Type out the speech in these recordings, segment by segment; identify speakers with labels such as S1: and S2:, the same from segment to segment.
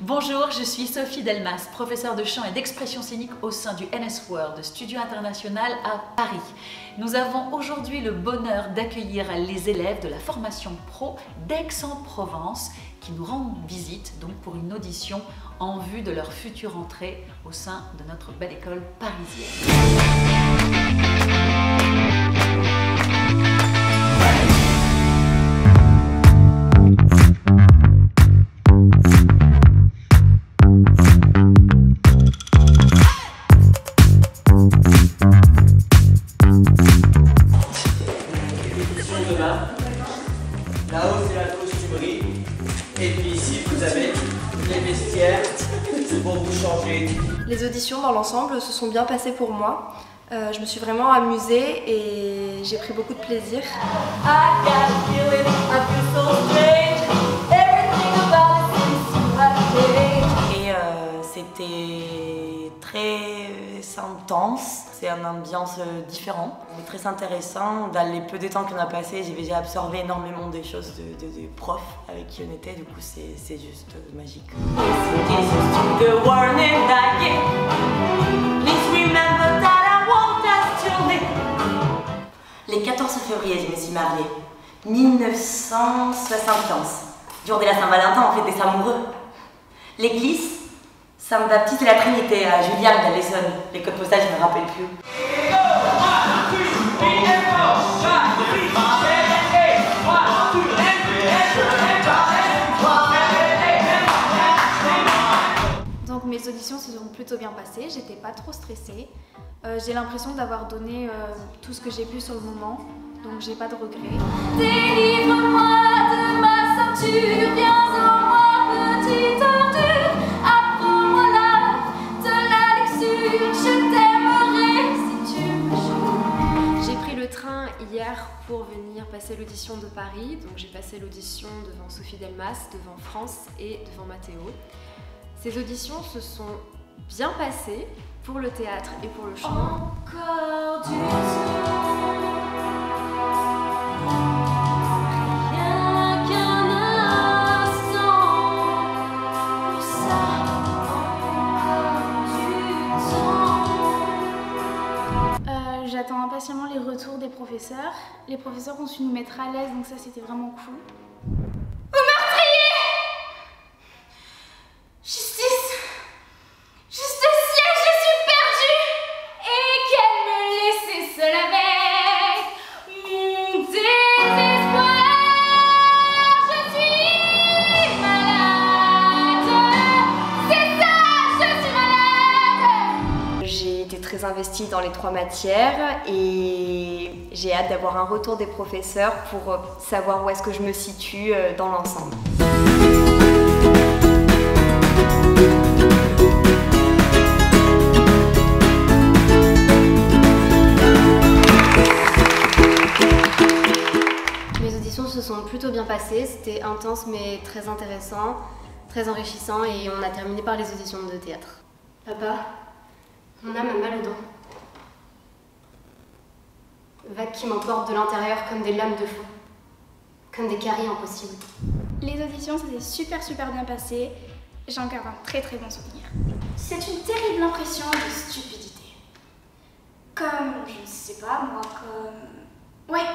S1: Bonjour, je suis Sophie Delmas, professeure de chant et d'expression scénique au sein du NS World, studio international à Paris. Nous avons aujourd'hui le bonheur d'accueillir les élèves de la formation pro d'Aix-en-Provence qui nous rendent visite donc pour une audition en vue de leur future entrée au sein de notre belle école parisienne.
S2: Là-haut, c'est la costumerie. Et puis ici, vous avez les vestiaires pour vous changer.
S3: Les auditions dans l'ensemble se sont bien passées pour moi. Je me suis vraiment amusée et j'ai pris beaucoup de plaisir.
S4: Et c'était très intense, c'est une ambiance différente, mais très intéressant. Dans les peu de temps qu'on a passé, j'ai déjà absorbé énormément de choses de profs avec qui on était, du coup c'est juste magique. Les 14 février, je me suis mariée, 1975, jour de la Saint-Valentin, on fait des amoureux. L'église Saint-Baptiste de la Trinité à Julien dans l'Essonne. Les codes postales, je ne me rappelle plus.
S5: Donc mes auditions se sont plutôt bien passées, j'étais pas trop stressée. J'ai l'impression d'avoir donné tout ce que j'ai pu sur le moment, donc j'ai pas de regrets. Délivre-moi de ma ceinture, viens en moi, petite ordure. Apprends-moi l'art de la lecture, je t'aimerai si tu me joues. J'ai pris le train hier pour venir passer l'audition de Paris, donc j'ai passé l'audition devant Sophie Delmas, devant France et devant Mathéo. Ces auditions se sont bien passées pour le théâtre et pour le chant. Encore du temps, rien qu'un instant, pour ça, encore du temps. J'attends impatiemment les retours des professeurs. Les professeurs ont su nous mettre à l'aise, donc ça c'était vraiment cool.
S3: Très investie dans les 3 matières et j'ai hâte d'avoir un retour des professeurs pour savoir où est-ce que je me situe dans l'ensemble. Les auditions se sont plutôt bien passées, c'était intense mais très intéressant, très enrichissant et on a terminé par les auditions de théâtre. Papa, mon âme a mal aux dents. Vagues qui m'emportent de l'intérieur comme des lames de feu, comme des caries impossibles.
S5: Les auditions, ça s'est super bien passé. J'en garde un très bon souvenir. C'est une terrible impression de stupidité. Comme, je ne sais pas moi, comme... Ouais,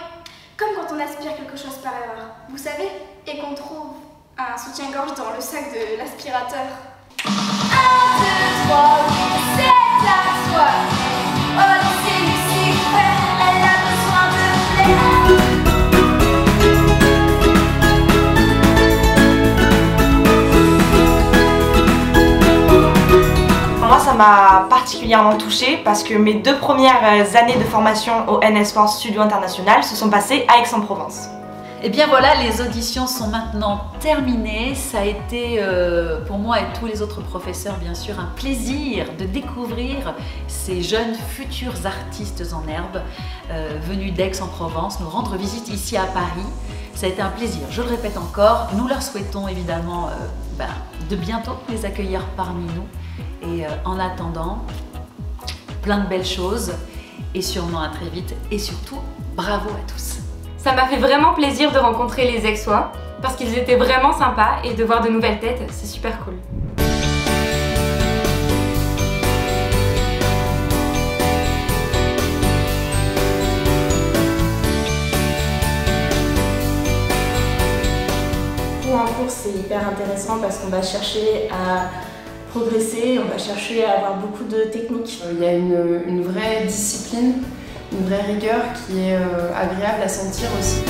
S5: comme quand on aspire quelque chose par erreur, vous savez, et qu'on trouve un soutien-gorge dans le sac de l'aspirateur. 1, 2, 3, 8, 7.
S4: Moi, ça m'a particulièrement touchée parce que mes 2 premières années de formation au NS World Studio International se sont passées à Aix-en-Provence.
S1: Et bien voilà, les auditions sont maintenant terminées. Ça a été pour moi et tous les autres professeurs bien sûr un plaisir de découvrir ces jeunes futurs artistes en herbe venus d'Aix-en-Provence nous rendre visite ici à Paris. Ça a été un plaisir, je le répète encore. Nous leur souhaitons évidemment de bientôt les accueillir parmi nous. Et en attendant, plein de belles choses et sûrement à très vite. Et surtout, bravo à tous.
S6: Ça m'a fait vraiment plaisir de rencontrer les Aixois. parce qu'ils étaient vraiment sympas et de voir de nouvelles têtes, c'est super cool.
S7: En cours, c'est hyper intéressant parce qu'on va chercher à progresser, on va chercher à avoir beaucoup de techniques.
S8: Il y a une vraie discipline, une vraie rigueur qui est agréable à sentir aussi.